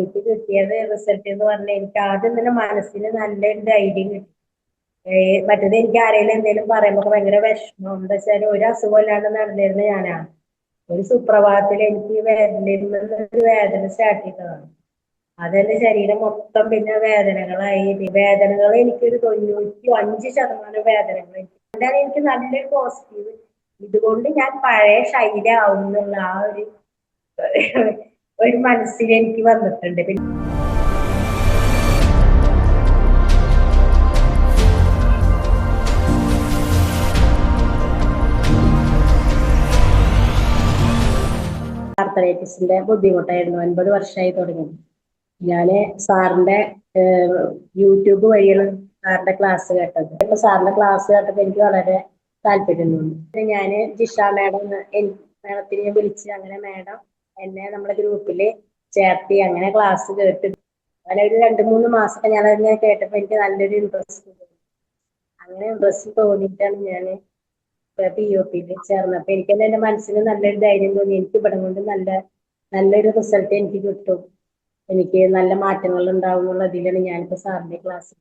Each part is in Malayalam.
എനിക്ക് കിട്ടിയത് റിസൾട്ട് എന്ന് പറഞ്ഞാൽ എനിക്ക് ആദ്യം തന്നെ മനസ്സിന് നല്ലൊരു ധൈര്യം കിട്ടി. മറ്റേത് എനിക്ക് ആരെങ്കിലും എന്തെങ്കിലും പറയുമ്പോൾ ഭയങ്കര വിഷമം. എന്താ വെച്ചാൽ ഒരു അസുഖം ഇല്ലാണ്ട് നടന്നിരുന്ന ഞാനാണ്. ഒരു സുപ്രഭാതത്തിൽ എനിക്ക് ഒരു വേദന സ്റ്റാർട്ട് ചെയ്തതാണ്. അതെന്റെ ശരീരം മൊത്തം പിന്നെ വേദനകളായി. വേദനകൾ എനിക്കൊരു 95% വേദനകൾ. എന്താണ് എനിക്ക് നല്ലൊരു പോസിറ്റീവ്. ഇതുകൊണ്ട് ഞാൻ പഴയ ശൈലി ആവും എന്നുള്ള ആ ഒരു മനസ്സിൽ എനിക്ക് വന്നിട്ടുണ്ട്. പിന്നെ ആർത്തറൈറ്റിസിന്റെ ബുദ്ധിമുട്ടായിരുന്നു. 50 വർഷമായി തുടങ്ങി. ഞാന് സാറിന്റെ യൂട്യൂബ് വഴിയാണ് സാറിന്റെ ക്ലാസ് കേട്ടത്. ഇപ്പൊ സാറിന്റെ ക്ലാസ് കേട്ടപ്പോൾ എനിക്ക് വളരെ താല്പര്യം തോന്നി. ഞാന് ജിഷ മാഡത്തിനെ വിളിച്ച് അങ്ങനെ മാഡം എന്നെ നമ്മുടെ ഗ്രൂപ്പില് ചേർത്തി. അങ്ങനെ ക്ലാസ് കേട്ട് അങ്ങനെ ഒരു 2-3 മാസത്തെ ഞാൻ അതിനെ കേട്ടപ്പോ എനിക്ക് നല്ലൊരു ഇൻട്രസ്റ്റ് തോന്നി. അങ്ങനെ ഇൻട്രസ്റ്റ് തോന്നിയിട്ടാണ് ഞാൻ POP ചേർന്നപ്പോ എനിക്ക് തന്നെ എന്റെ മനസ്സിന് നല്ലൊരു ധൈര്യം തോന്നി. എനിക്ക് ഇവിടെ കൊണ്ട് നല്ലൊരു റിസൾട്ട് എനിക്ക് കിട്ടും, എനിക്ക് നല്ല മാറ്റങ്ങൾ ഉണ്ടാവും എന്നുള്ളതിലാണ് ഞാനിപ്പോ സാറിന്റെ ക്ലാസ്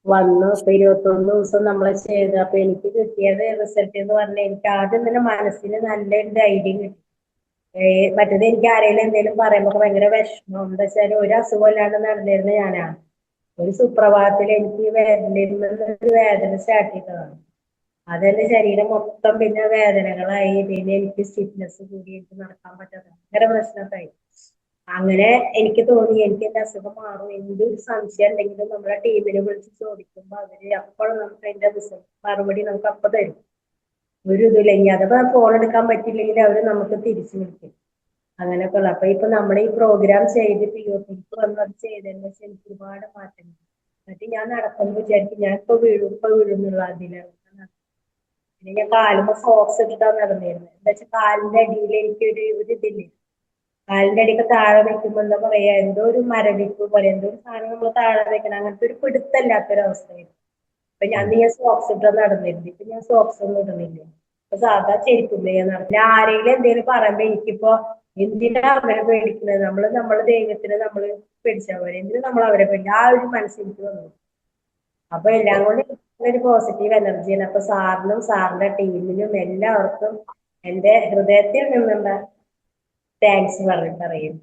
വന്നു. ഇപ്പൊ 21 ദിവസം നമ്മൾ ചെയ്ത്. അപ്പൊ എനിക്ക് കിട്ടിയത് റിസൾട്ട് എന്ന് പറഞ്ഞാൽ എനിക്ക് ആദ്യം തന്നെ മനസ്സിന് നല്ലൊരു ധൈര്യം കിട്ടി. മറ്റേത് എനിക്ക് ആരെങ്കിലും എന്തെങ്കിലും പറയുമ്പോൾ ഭയങ്കര വിഷമം. എന്താ വെച്ചാൽ ഒരു അസുഖം ഇല്ലാണ്ട് നടന്നിരുന്ന ഞാനാണ്. ഒരു സുപ്രഭാതത്തിൽ എനിക്ക് ഒരു വേദന സ്റ്റാർട്ട് ചെയ്തതാണ്. അതെന്റെ ശരീരം മൊത്തം പിന്നെ വേദനകളായി. പിന്നെ എനിക്ക് സ്റ്റിഫ്നെസ് കൂടി, എനിക്ക് നടക്കാൻ പറ്റാത്ത ഭയങ്കര പ്രശ്നമൊക്കെ. അങ്ങനെ എനിക്ക് തോന്നി എനിക്ക് എന്റെ അസുഖം മാറും. എന്തൊരു സംശയം ഉണ്ടെങ്കിലും നമ്മളെ ടീമിനെ വിളിച്ച് ചോദിക്കുമ്പോൾ അവര് അപ്പോഴും നമുക്ക് അതിന്റെ മറുപടി നമുക്ക് അപ്പൊ തരും. ഒരു ഇതില്ലെങ്കിൽ അഥവാ ഫോൺ എടുക്കാൻ പറ്റില്ലെങ്കിൽ അവര് നമുക്ക് തിരിച്ചു വിളിക്കും. അങ്ങനെയൊക്കെ ഉള്ള. അപ്പൊ ഇപ്പൊ നമ്മുടെ ഈ പ്രോഗ്രാം ചെയ്ത് POP വന്നത് ചെയ്തതിന് ശേഷം എനിക്ക് ഒരുപാട് മാറ്റങ്ങൾ. എന്നിട്ട് ഞാൻ നടക്കുമ്പോൾ വിചാരിക്കും ഞാൻ ഇപ്പൊ വീഴും എന്നുള്ള അതിലാണ്. പിന്നെ ഞാൻ കാലുമ്പോ സോക്സ് ഇട്ടിട്ടാണ് നടന്നിരുന്നത്. എന്താ വെച്ചാൽ കാലിന്റെ അടിയിൽ എനിക്കൊരു ഇതില്ലേ, കാലിന്റെ അടിയൊക്കെ താഴെ വെക്കുമ്പോ എന്താ പറയാ, എന്തോ ഒരു മരവിപ്പ് പോലെ, എന്തോ ഒരു സാധനം നമ്മൾ താഴെ വെക്കണം, അങ്ങനത്തെ ഒരു പിടുത്തല്ലാത്തൊരവസ്ഥയായിരുന്നു. അപ്പൊ ഞാൻ സോക്സ് ഇട്ടാണ് നടന്നിരുന്നത്. ഇപ്പൊ ഞാൻ സോക്സ് ഒന്നും ഇടുന്നില്ല. ഇപ്പൊ സാധാ ചെരുപ്പില്ലേ ഞാൻ നടക്കില്ല. ആരെങ്കിലും എന്തെങ്കിലും പറയുമ്പോ എനിക്കിപ്പോ എന്തിനാ അവരെ പേടിക്കുന്നത്, നമ്മളെ ദൈവത്തിന് നമ്മള് പേടിച്ചാൽ പോലെ, എന്തിനു നമ്മൾ അവരെ പേടിക്കുക, ആ ഒരു മനസ്സ് എനിക്ക് വന്നു. അപ്പൊ എല്ലാം കൊണ്ട് ഒരു പോസിറ്റീവ് എനർജിയാണ്. അപ്പൊ സാറിനും സാറിന്റെ ടീമിനും എല്ലാവർക്കും എന്റെ ഹൃദയത്തിൽ നിന്നുള്ള താങ്ക്സ് പറയും.